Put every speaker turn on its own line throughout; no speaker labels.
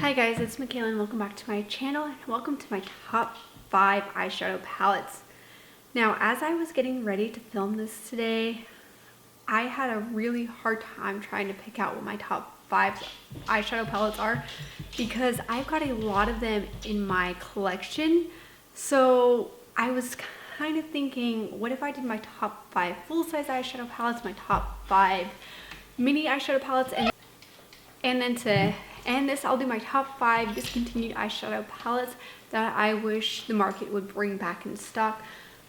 Hi guys, it's Machaela and welcome back to my channel and welcome to my top 5 eyeshadow palettes. Now, as I was getting ready to film this today, I had a really hard time trying to pick out what my top 5 eyeshadow palettes are because I've got a lot of them in my collection. So I was kind of thinking, what if I did my top 5 full-size eyeshadow palettes, my top 5 mini eyeshadow palettes, and then to end this, I'll do my top 5 discontinued eyeshadow palettes that I wish the market would bring back in stock.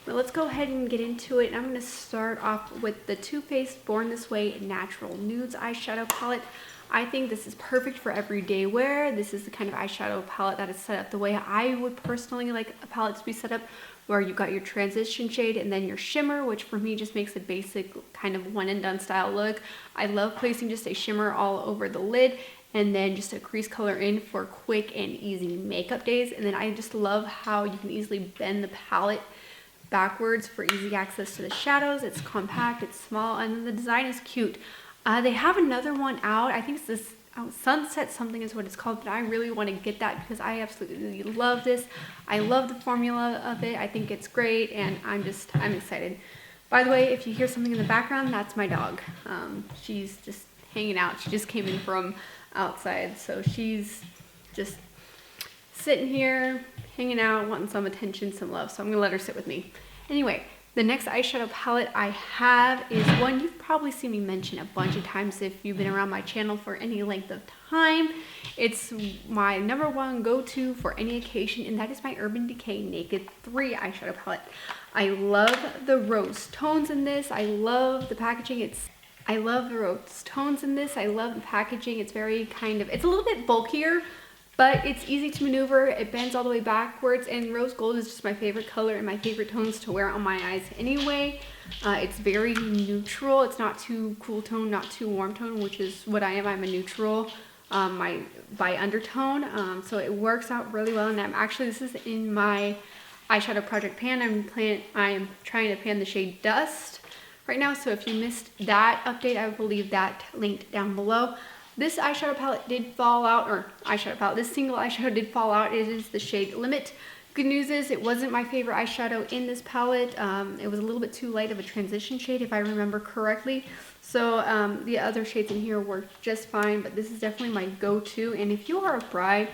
But let's go ahead and get into it. I'm going to start off with the Too Faced Born This Way Natural Nudes eyeshadow palette. I think this is perfect for everyday wear. This is the kind of eyeshadow palette that is set up the way I would personally like a palette to be set up, where you've got your transition shade and then your shimmer, which for me just makes a basic kind of one and done style look. I love placing just a shimmer all over the lid and then just a crease color in for quick and easy makeup days. And then I just love how you can easily bend the palette backwards for easy access to the shadows. It's compact, it's small, and then the design is cute. They have another one out. I think it's this Sunset something is what it's called, but I really want to get that because I absolutely love this. I love the formula of it. I think it's great, and I'm excited. By the way, if you hear something in the background, that's my dog. She's just hanging out. She just came in from outside, so she's just sitting here hanging out, wanting some attention, some love, so I'm gonna let her sit with me. Anyway, the next eyeshadow palette I have is one you've probably seen me mention a bunch of times if you've been around my channel for any length of time. It's my #1 go-to for any occasion, and that is my Urban Decay Naked 3 eyeshadow palette. I love the rose tones in this. I love the packaging. I love the rose tones in this. I love the packaging. It's very it's a little bit bulkier, but it's easy to maneuver. It bends all the way backwards, and rose gold is just my favorite color and my favorite tones to wear on my eyes anyway. It's very neutral. It's not too cool tone, not too warm tone, which is what I am. I'm a neutral by undertone, so it works out really well. And this is in my eyeshadow project pan. I am trying to pan the shade Dust right now, so if you missed that update, I will leave that linked down below. This eyeshadow palette did fall out, this single eyeshadow did fall out. It is the shade Limit. Good news is it wasn't my favorite eyeshadow in this palette. It was a little bit too light of a transition shade if I remember correctly. So the other shades in here worked just fine, but this is definitely my go-to. And if you are a bride,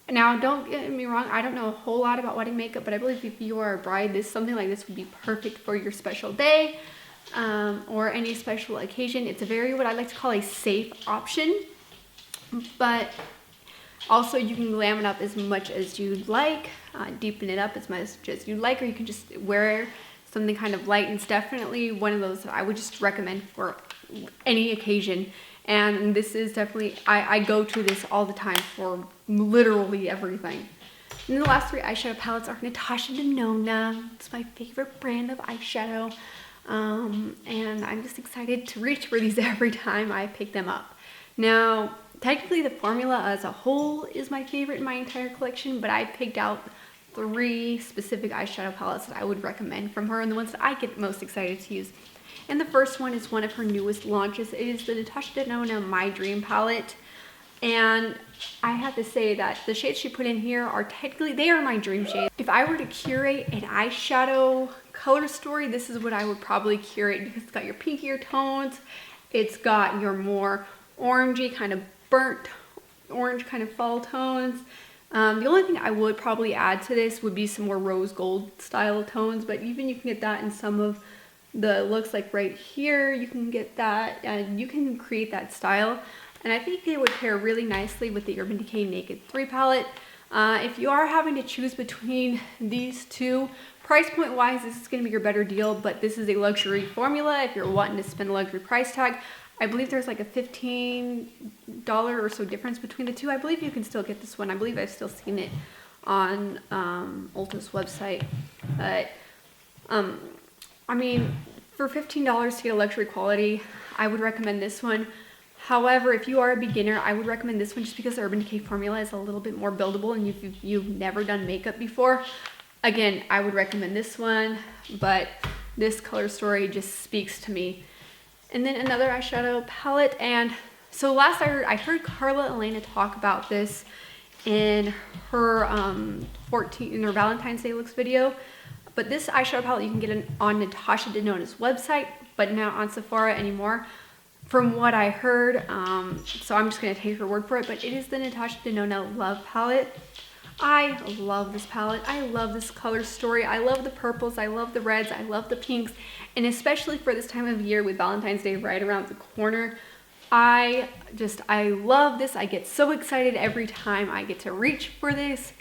now don't get me wrong, I don't know a whole lot about wedding makeup, but I believe if you are a bride, something like this would be perfect for your special day. Or any special occasion. It's a very, what I like to call a safe option, but also you can glam it up as much as you'd like, deepen it up as much as you'd like, or you can just wear something kind of light. And it's definitely one of those that I would just recommend for any occasion. And this is definitely, I go to this all the time for literally everything. And the last 3 eyeshadow palettes are Natasha Denona. It's my favorite brand of eyeshadow. And I'm just excited to reach for these every time I pick them up. Now, technically the formula as a whole is my favorite in my entire collection, but I picked out 3 specific eyeshadow palettes that I would recommend from her and the ones that I get most excited to use. And the first one is one of her newest launches. It is the Natasha Denona My Dream palette. And I have to say that the shades she put in here are they are my dream shades. If I were to curate an eyeshadow color story, this is what I would probably curate, because it's got your pinkier tones, it's got your more orangey, kind of burnt orange kind of fall tones. The only thing I would probably add to this would be some more rose gold style tones, but even you can get that in some of the looks, like right here, you can get that, and you can create that style. And I think they would pair really nicely with the Urban Decay Naked 3 palette. If you are having to choose between these 2, price point wise, this is going to be your better deal, but this is a luxury formula. If you're wanting to spend a luxury price tag, I believe there's like a $15 or so difference between the 2. I believe you can still get this one. I believe I've still seen it on Ulta's website. But I mean, for $15 to get a luxury quality, I would recommend this one. However, if you are a beginner, I would recommend this one just because the Urban Decay formula is a little bit more buildable, and if you've never done makeup before, again, I would recommend this one, but this color story just speaks to me. And then another eyeshadow palette, and So last I heard Carla Ailene talk about this in her in her Valentine's Day looks video. But this eyeshadow palette you can get on Natasha Denona's website, but not on Sephora anymore, from what I heard. So I'm just going to take her word for it, but it is the Natasha Denona Love Palette. I love this palette. I love this color story. I love the purples. I love the reds. I love the pinks. And especially for this time of year with Valentine's Day right around the corner, I love this. I get so excited every time I get to reach for this.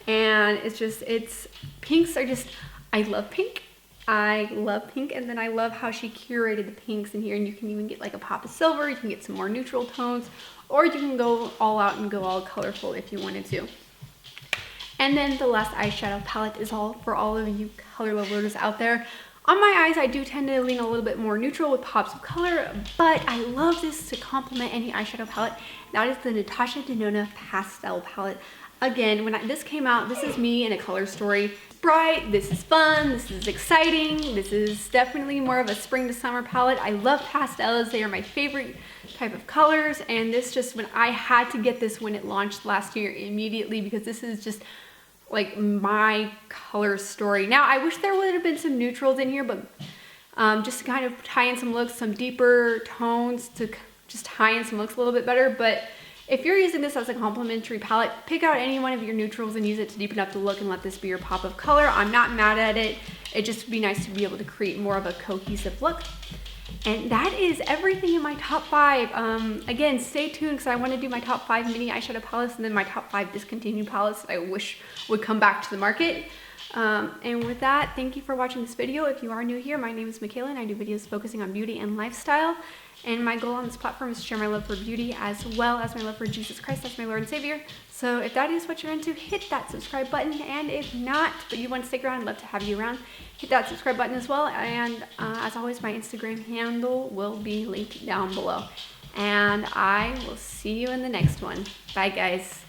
And pinks are just, I love pink. I love pink, and then I love how she curated the pinks in here, and you can even get like a pop of silver, you can get some more neutral tones, or you can go all out and go all colorful if you wanted to. And then the last eyeshadow palette is all for all of you color lovers out there. On my eyes, I do tend to lean a little bit more neutral with pops of color, but I love this to complement any eyeshadow palette. That is the Natasha Denona Pastel palette. Again, when this came out, this is me in a color story. Bright, this is fun, this is exciting, this is definitely more of a spring to summer palette. I love pastels, they are my favorite type of colors, and this just, when I had to get this when it launched last year immediately, because this is just like my color story. Now, I wish there would have been some neutrals in here, but just to kind of tie in some looks, some deeper tones to just tie in some looks a little bit better. But if you're using this as a complementary palette, pick out any one of your neutrals and use it to deepen up the look and let this be your pop of color. I'm not mad at it. It just would be nice to be able to create more of a cohesive look. And that is everything in my top 5. Again, stay tuned because I want to do my top 5 mini eyeshadow palettes and then my top 5 discontinued palettes that I wish would come back to the market. And with that, thank you for watching this video. If you are new here, my name is Machaela and I do videos focusing on beauty and lifestyle. And my goal on this platform is to share my love for beauty as well as my love for Jesus Christ as my Lord and Savior. So if that is what you're into, hit that subscribe button. And if not, but you want to stick around, I'd love to have you around, hit that subscribe button as well. And as always, my Instagram handle will be linked down below. And I will see you in the next one. Bye, guys.